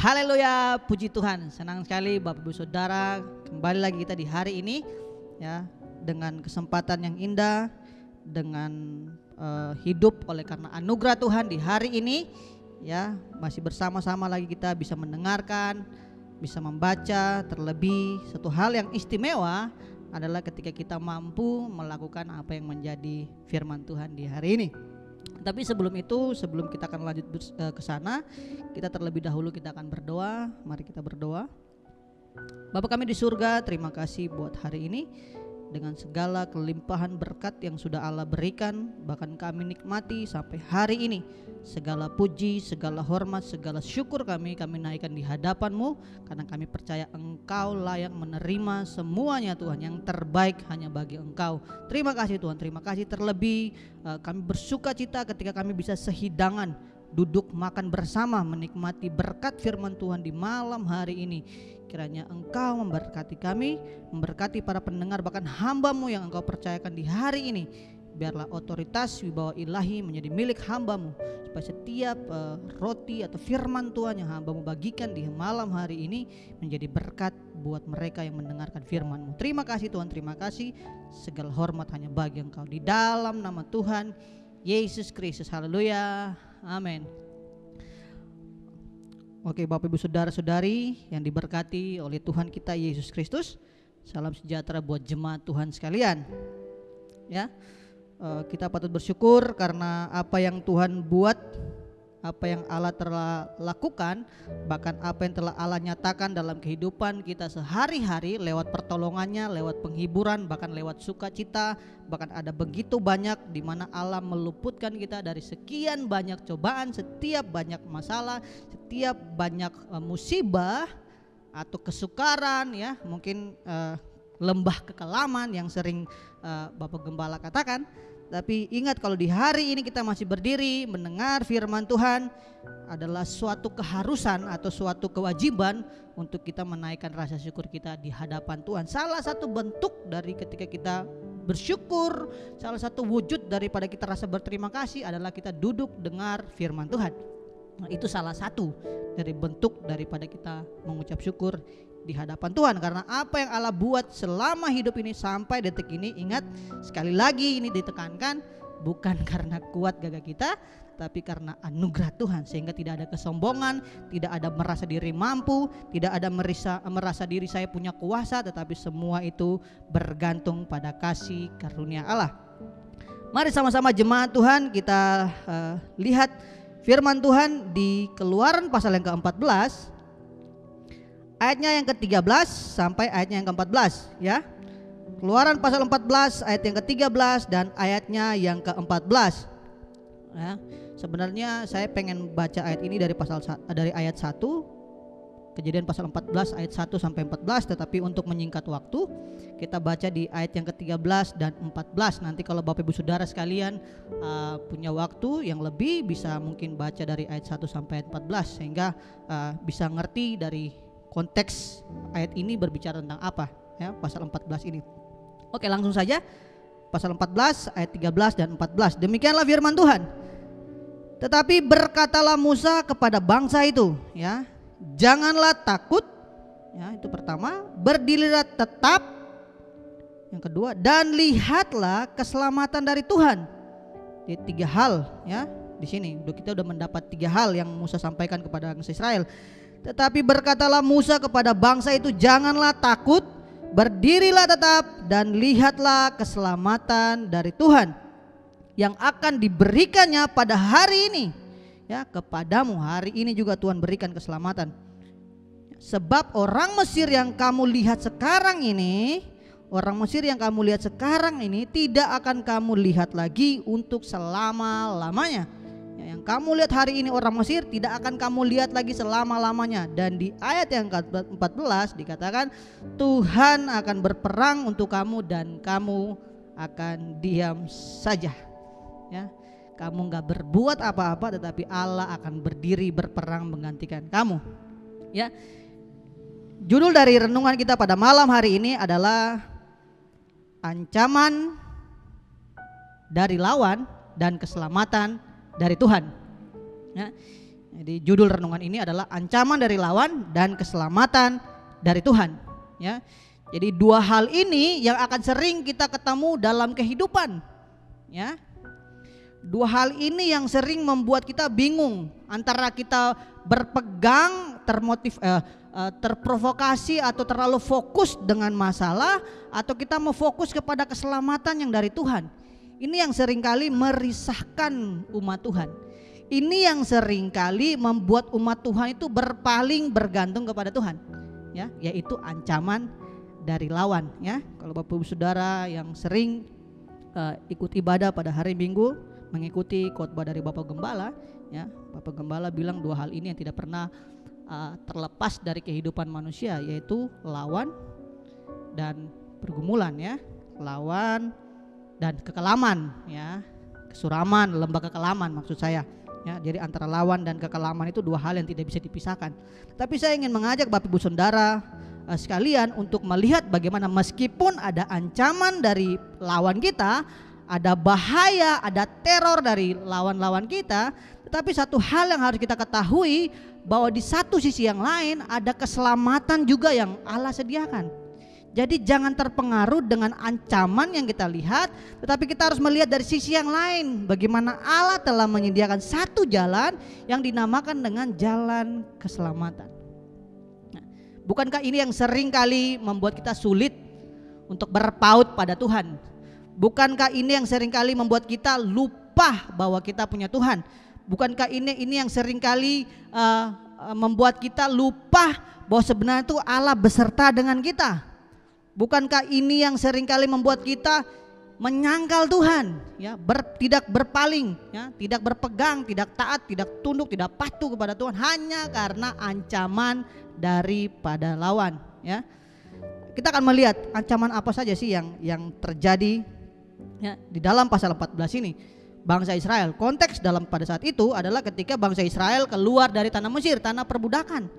Haleluya, puji Tuhan. Senang sekali Bapak Ibu Saudara kembali lagi kita di hari ini ya, dengan kesempatan yang indah, dengan hidup oleh karena anugerah Tuhan di hari ini ya, masih bersama-sama lagi kita bisa mendengarkan, bisa membaca. Terlebih satu hal yang istimewa adalah ketika kita mampu melakukan apa yang menjadi firman Tuhan di hari ini. Tapi sebelum itu, sebelum kita akan lanjut ke sana, kita terlebih dahulu kita akan berdoa. Mari kita berdoa. Bapa kami di surga, terima kasih buat hari ini. Dengan segala kelimpahan berkat yang sudah Allah berikan, bahkan kami nikmati sampai hari ini. Segala puji, segala hormat, segala syukur kami naikkan di hadapan-Mu, karena kami percaya Engkau layak menerima semuanya Tuhan. Yang terbaik hanya bagi Engkau. Terima kasih Tuhan, terima kasih. Terlebih kami bersuka cita ketika kami bisa sehidangan, duduk makan bersama, menikmati berkat firman Tuhan di malam hari ini. Kiranya Engkau memberkati kami, memberkati para pendengar, bahkan hamba-Mu yang Engkau percayakan di hari ini. Biarlah otoritas wibawa ilahi menjadi milik hamba-Mu, supaya setiap roti atau firman Tuhan yang hamba-Mu bagikan di malam hari ini menjadi berkat buat mereka yang mendengarkan firman-Mu. Terima kasih Tuhan, terima kasih. Segala hormat hanya bagi Engkau, di dalam nama Tuhan Yesus Kristus. Haleluya, amin. Oke, Bapak Ibu Saudara-saudari yang diberkati oleh Tuhan kita Yesus Kristus, salam sejahtera buat jemaat Tuhan sekalian. Ya, kita patut bersyukur karena apa yang Tuhan buat, apa yang Allah telah lakukan, bahkan apa yang telah Allah nyatakan dalam kehidupan kita sehari-hari lewat pertolongannya, lewat penghiburan, bahkan lewat sukacita. Bahkan ada begitu banyak di mana Allah meluputkan kita dari sekian banyak cobaan, setiap banyak masalah, setiap banyak musibah atau kesukaran ya, mungkin lembah kekelaman yang sering Bapak Gembala katakan. Tapi ingat, kalau di hari ini kita masih berdiri mendengar firman Tuhan, adalah suatu keharusan atau suatu kewajiban untuk kita menaikkan rasa syukur kita di hadapan Tuhan. Salah satu bentuk dari ketika kita bersyukur, salah satu wujud daripada kita rasa berterima kasih adalah kita duduk dengar firman Tuhan. Nah, itu salah satu dari bentuk daripada kita mengucap syukur di hadapan Tuhan, karena apa yang Allah buat selama hidup ini sampai detik ini. Ingat, sekali lagi ini ditekankan, bukan karena kuat gagah kita, tapi karena anugerah Tuhan, sehingga tidak ada kesombongan, tidak ada merasa diri mampu, tidak ada merasa diri saya punya kuasa, tetapi semua itu bergantung pada kasih karunia Allah. Mari sama-sama jemaat Tuhan kita lihat firman Tuhan di Keluaran pasal yang ke-14, ayatnya yang ke-13 sampai ayatnya yang ke-14 ya. Keluaran pasal 14 ayat yang ke-13 dan ayatnya yang ke-14 ya. Sebenarnya saya pengen baca ayat ini dari ayat 1, Kejadian pasal 14 ayat 1 sampai 14, tetapi untuk menyingkat waktu kita baca di ayat yang ke-13 dan 14. Nanti kalau Bapak Ibu Saudara sekalian punya waktu yang lebih, bisa mungkin baca dari ayat 1 sampai ayat 14, sehingga bisa ngerti dari konteks ayat ini berbicara tentang apa ya, pasal 14 ini. Oke, langsung saja pasal 14 ayat 13 dan 14. Demikianlah firman Tuhan. Tetapi berkatalah Musa kepada bangsa itu ya, janganlah takut ya, itu pertama. Berdirilah tetap, yang kedua, dan lihatlah keselamatan dari Tuhan. Di 3 hal ya. Di sini kita udah mendapat 3 hal yang Musa sampaikan kepada bangsa Israel. Tetapi berkatalah Musa kepada bangsa itu, janganlah takut, berdirilah tetap, dan lihatlah keselamatan dari Tuhan yang akan diberikannya pada hari ini ya, kepadamu. Hari ini juga Tuhan berikan keselamatan. Sebab orang Mesir yang kamu lihat sekarang ini, tidak akan kamu lihat lagi untuk selama-lamanya. Yang kamu lihat hari ini orang Mesir, tidak akan kamu lihat lagi selama-lamanya. Dan di ayat yang ke-14 dikatakan, Tuhan akan berperang untuk kamu dan kamu akan diam saja ya. Kamu gak berbuat apa-apa, tetapi Allah akan berdiri berperang menggantikan kamu ya. Judul dari renungan kita pada malam hari ini adalah ancaman dari lawan dan keselamatan dari Tuhan ya. Jadi judul renungan ini adalah ancaman dari lawan dan keselamatan dari Tuhan, ya. Jadi dua hal ini yang akan sering kita ketemu dalam kehidupan, ya. Dua hal ini yang sering membuat kita bingung antara kita berpegang terprovokasi atau terlalu fokus dengan masalah, atau kita mau fokus kepada keselamatan yang dari Tuhan. Ini yang seringkali merisahkan umat Tuhan. Ini yang seringkali membuat umat Tuhan itu berpaling bergantung kepada Tuhan, ya, yaitu ancaman dari lawan, ya. Kalau Bapak Ibu Saudara yang sering ikut ibadah pada hari Minggu, mengikuti khotbah dari Bapak Gembala, ya, Bapak Gembala bilang dua hal ini yang tidak pernah terlepas dari kehidupan manusia, yaitu lawan dan pergumulan, ya, lawan dan kekelaman, ya, kesuraman, lembah kekelaman maksud saya, ya. Jadi antara lawan dan kekelaman itu dua hal yang tidak bisa dipisahkan. Tapi saya ingin mengajak Bapak Ibu Saudara sekalian untuk melihat bagaimana meskipun ada ancaman dari lawan kita, ada bahaya, ada teror dari lawan-lawan kita, tetapi satu hal yang harus kita ketahui, bahwa di satu sisi yang lain ada keselamatan juga yang Allah sediakan. Jadi jangan terpengaruh dengan ancaman yang kita lihat, tetapi kita harus melihat dari sisi yang lain, bagaimana Allah telah menyediakan satu jalan yang dinamakan dengan jalan keselamatan. Nah, bukankah ini yang sering kali membuat kita sulit untuk berpaut pada Tuhan? Bukankah ini yang seringkali membuat kita lupa bahwa kita punya Tuhan? Bukankah ini yang seringkali membuat kita lupa bahwa sebenarnya itu Allah beserta dengan kita? Bukankah ini yang seringkali membuat kita menyangkal Tuhan, ya, tidak berpaling, ya, tidak berpegang, tidak taat, tidak tunduk, tidak patuh kepada Tuhan hanya karena ancaman daripada lawan, ya? Kita akan melihat ancaman apa saja sih yang terjadi, ya, di dalam pasal 14 ini. Bangsa Israel, konteks dalam pada saat itu adalah ketika bangsa Israel keluar dari tanah Mesir, tanah perbudakan,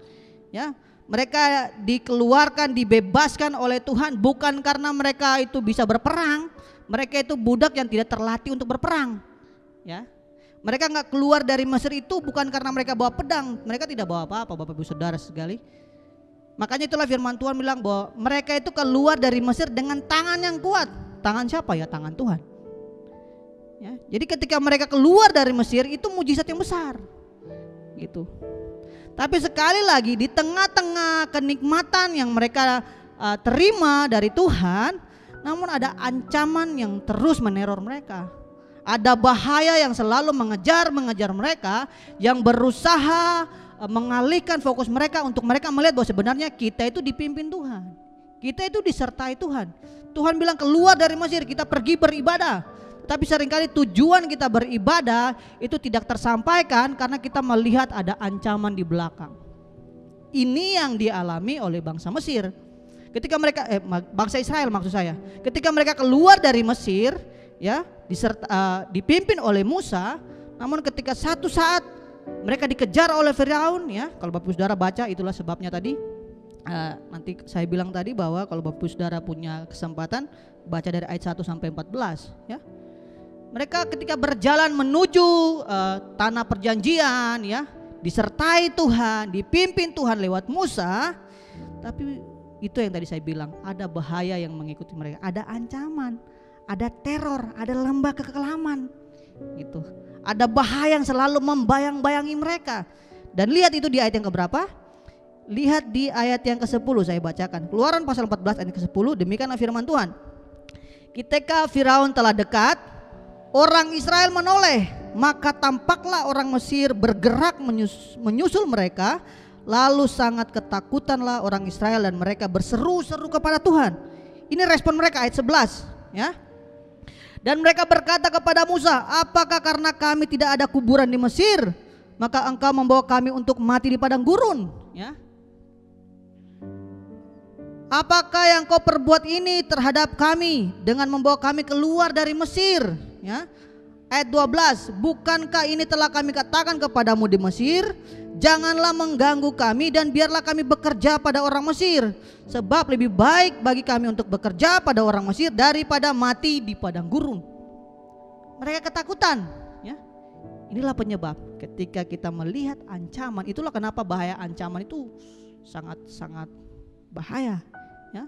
ya. Mereka dikeluarkan, dibebaskan oleh Tuhan bukan karena mereka itu bisa berperang. Mereka itu budak yang tidak terlatih untuk berperang, ya. Mereka nggak keluar dari Mesir itu bukan karena mereka bawa pedang. Mereka tidak bawa apa-apa, Bapak Ibu Saudara sekali. Makanya itulah firman Tuhan bilang bahwa mereka itu keluar dari Mesir dengan tangan yang kuat. Tangan siapa? Ya, tangan Tuhan, ya. Jadi ketika mereka keluar dari Mesir itu mujizat yang besar, gitu. Tapi sekali lagi di tengah-tengah kenikmatan yang mereka terima dari Tuhan, namun ada ancaman yang terus meneror mereka. Ada bahaya yang selalu mengejar mereka, yang berusaha mengalihkan fokus mereka untuk mereka melihat bahwa sebenarnya kita itu dipimpin Tuhan. Kita itu disertai Tuhan. Tuhan bilang keluar dari Mesir, kita pergi beribadah. Tapi seringkali tujuan kita beribadah itu tidak tersampaikan karena kita melihat ada ancaman di belakang. Ini yang dialami oleh bangsa Mesir. Ketika mereka bangsa Israel maksud saya, ketika mereka keluar dari Mesir, ya, dipimpin oleh Musa, namun ketika satu saat mereka dikejar oleh Firaun, ya. Kalau Bapak Saudara baca, itulah sebabnya tadi nanti saya bilang tadi bahwa kalau Bapak Saudara punya kesempatan baca dari ayat 1 sampai 14, ya. Mereka ketika berjalan menuju tanah perjanjian, ya, disertai Tuhan, dipimpin Tuhan lewat Musa, tapi itu yang tadi saya bilang, ada bahaya yang mengikuti mereka, ada ancaman, ada teror, ada lembah kekelaman, gitu. Ada bahaya yang selalu membayang-bayangi mereka. Dan lihat itu di ayat yang keberapa? Lihat di ayat yang ke-10 saya bacakan. Keluaran pasal 14 ayat ke-10, demikianlah firman Tuhan. Ketika Firaun telah dekat, orang Israel menoleh, maka tampaklah orang Mesir bergerak menyusul mereka. Lalu sangat ketakutanlah orang Israel dan mereka berseru-seru kepada Tuhan. Ini respon mereka ayat 11, ya. Dan mereka berkata kepada Musa, apakah karena kami tidak ada kuburan di Mesir, maka engkau membawa kami untuk mati di padang gurun, ya? Apakah yang kau perbuat ini terhadap kami dengan membawa kami keluar dari Mesir, ya? Ayat 12, bukankah ini telah kami katakan kepadamu di Mesir, janganlah mengganggu kami dan biarlah kami bekerja pada orang Mesir, sebab lebih baik bagi kami untuk bekerja pada orang Mesir daripada mati di padang gurun. Mereka ketakutan, ya. Inilah penyebab ketika kita melihat ancaman, itulah kenapa bahaya ancaman itu sangat-sangat bahaya, ya.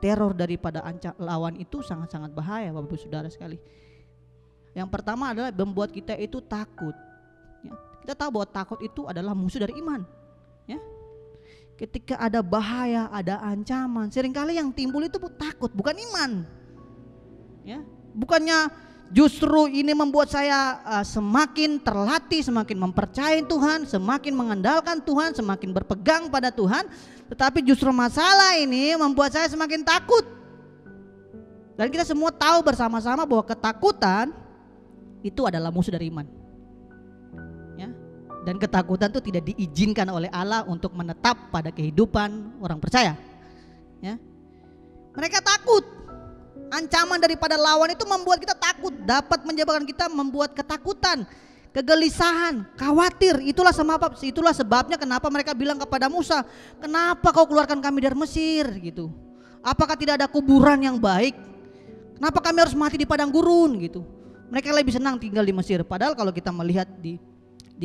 Teror daripada lawan itu sangat-sangat bahaya, Bapak Ibu Saudara sekali. Yang pertama adalah membuat kita itu takut, ya. Kita tahu bahwa takut itu adalah musuh dari iman, ya. Ketika ada bahaya, ada ancaman, seringkali yang timbul itu takut, bukan iman, ya. Bukannya justru ini membuat saya semakin terlatih, semakin mempercayai Tuhan, semakin mengandalkan Tuhan, semakin berpegang pada Tuhan. Tetapi justru masalah ini membuat saya semakin takut. Dan kita semua tahu bersama-sama bahwa ketakutan itu adalah musuh dari iman, ya. Dan ketakutan itu tidak diizinkan oleh Allah untuk menetap pada kehidupan orang percaya, ya. Mereka takut. Ancaman daripada lawan itu membuat kita takut, dapat menyebabkan kita membuat ketakutan, kegelisahan, khawatir. Itulah sebabnya kenapa mereka bilang kepada Musa, kenapa kau keluarkan kami dari Mesir gitu? Apakah tidak ada kuburan yang baik? Kenapa kami harus mati di padang gurun gitu? Mereka lebih senang tinggal di Mesir. Padahal kalau kita melihat di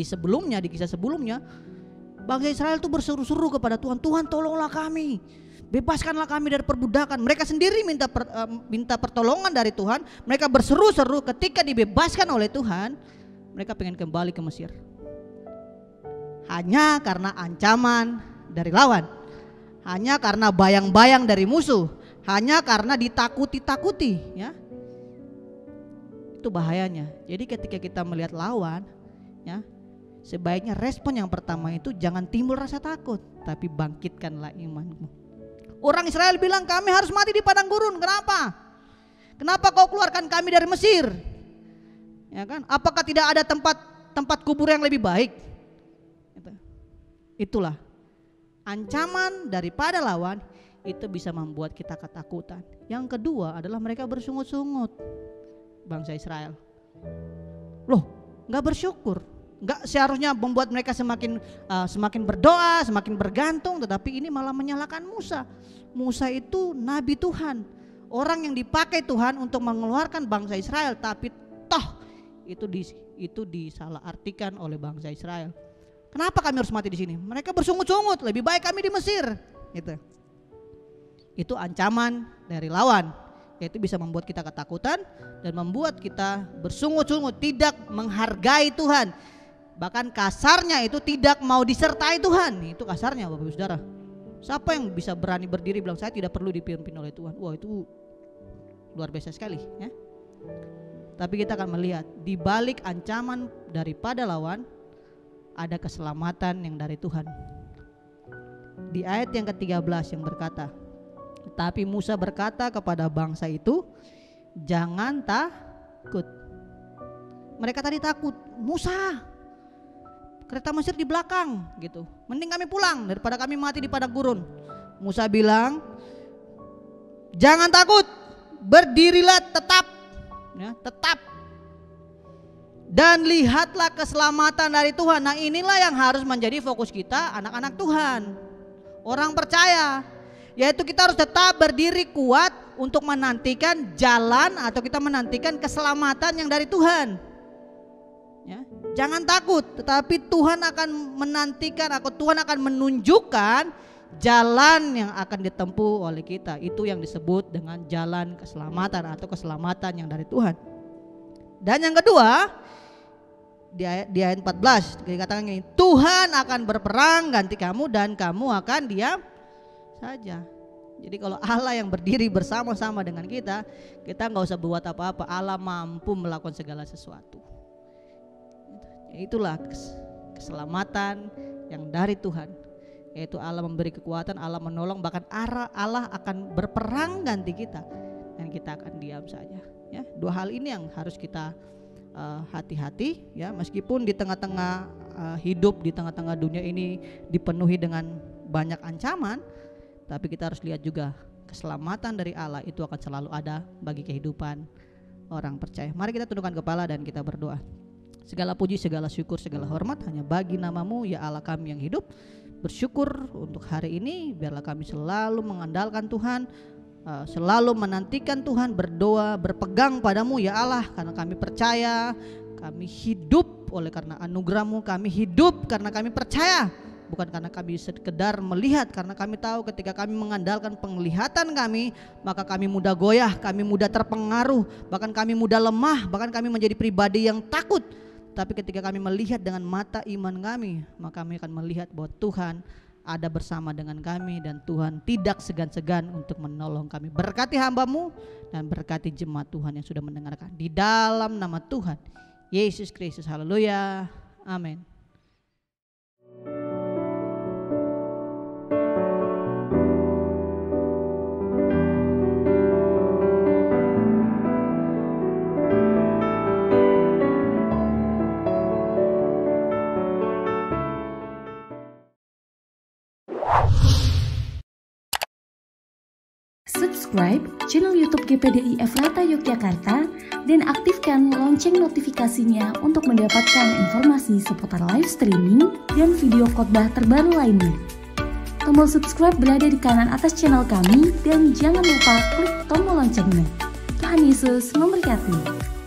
sebelumnya, di kisah sebelumnya, bangsa Israel itu berseru-seru kepada Tuhan, Tuhan tolonglah kami, bebaskanlah kami dari perbudakan. Mereka sendiri minta pertolongan dari Tuhan. Mereka berseru-seru, ketika dibebaskan oleh Tuhan, mereka pengen kembali ke Mesir. Hanya karena ancaman dari lawan, hanya karena bayang-bayang dari musuh, hanya karena ditakuti-takuti, ya. Itu bahayanya. Jadi ketika kita melihat lawan, ya, sebaiknya respon yang pertama itu jangan timbul rasa takut, tapi bangkitkanlah imanmu. Orang Israel bilang kami harus mati di padang gurun. Kenapa? Kenapa kau keluarkan kami dari Mesir? Ya kan? Apakah tidak ada tempat kubur yang lebih baik? Itulah ancaman daripada lawan, itu bisa membuat kita ketakutan. Yang kedua adalah mereka bersungut-sungut. Bangsa Israel, loh, nggak bersyukur. Nggak seharusnya membuat mereka semakin berdoa, semakin bergantung, tetapi ini malah menyalahkan Musa. Musa itu nabi Tuhan, orang yang dipakai Tuhan untuk mengeluarkan bangsa Israel, tapi toh itu disalahartikan oleh bangsa Israel. Kenapa kami harus mati di sini? Mereka bersungut-sungut, lebih baik kami di Mesir. Itu ancaman dari lawan, yaitu bisa membuat kita ketakutan dan membuat kita bersungut-sungut, tidak menghargai Tuhan. Bahkan kasarnya itu tidak mau disertai Tuhan. Itu kasarnya, Bapak Ibu Saudara. Siapa yang bisa berani berdiri bilang saya tidak perlu dipimpin oleh Tuhan? Wah, itu luar biasa sekali, ya. Tapi kita akan melihat di balik ancaman daripada lawan ada keselamatan yang dari Tuhan. Di ayat yang ke-13 yang berkata, tetapi Musa berkata kepada bangsa itu, jangan takut. Mereka tadi takut, Musa, kereta Mesir di belakang gitu. Mending kami pulang daripada kami mati di padang gurun. Musa bilang, jangan takut, berdirilah tetap, ya, tetap. Dan lihatlah keselamatan dari Tuhan. Nah, inilah yang harus menjadi fokus kita, anak-anak Tuhan, orang percaya. Yaitu kita harus tetap berdiri kuat untuk menantikan jalan atau kita menantikan keselamatan yang dari Tuhan. Ya, jangan takut, tetapi Tuhan akan menantikan, atau Tuhan akan menunjukkan jalan yang akan ditempuh oleh kita. Itu yang disebut dengan jalan keselamatan atau keselamatan yang dari Tuhan. Dan yang kedua, di ayat 14 dikatakan ini, Tuhan akan berperang ganti kamu dan kamu akan diam saja. Jadi kalau Allah yang berdiri bersama-sama dengan kita nggak usah buat apa-apa. Allah mampu melakukan segala sesuatu. Itulah keselamatan yang dari Tuhan, yaitu Allah memberi kekuatan, Allah menolong, bahkan Allah akan berperang ganti kita dan kita akan diam saja. Ya, dua hal ini yang harus kita hati-hati, ya, meskipun di tengah-tengah hidup di tengah-tengah dunia ini dipenuhi dengan banyak ancaman, tapi kita harus lihat juga keselamatan dari Allah itu akan selalu ada bagi kehidupan orang percaya. Mari kita tundukkan kepala dan kita berdoa. Segala puji, segala syukur, segala hormat hanya bagi nama-Mu, ya Allah kami yang hidup. Bersyukur untuk hari ini, biarlah kami selalu mengandalkan Tuhan, selalu menantikan Tuhan, berdoa, berpegang padamu ya Allah, karena kami percaya kami hidup hidup oleh karena anugerah-Mu, kami hidup karena kami percaya, bukan karena kami sekedar melihat, karena kami tahu ketika kami mengandalkan penglihatan kami, maka kami mudah goyah, kami mudah terpengaruh, bahkan kami mudah lemah, bahkan kami menjadi pribadi yang takut. Tapi ketika kami melihat dengan mata iman kami, maka kami akan melihat bahwa Tuhan ada bersama dengan kami dan Tuhan tidak segan-segan untuk menolong kami. Berkati hamba-Mu dan berkati jemaat Tuhan yang sudah mendengarkan. Di dalam nama Tuhan Yesus Kristus, haleluya, amin. Subscribe channel YouTube GPDI Efrata Yogyakarta dan aktifkan lonceng notifikasinya untuk mendapatkan informasi seputar live streaming dan video khotbah terbaru lainnya. Tombol subscribe berada di kanan atas channel kami dan jangan lupa klik tombol loncengnya. Tuhan Yesus memberkati.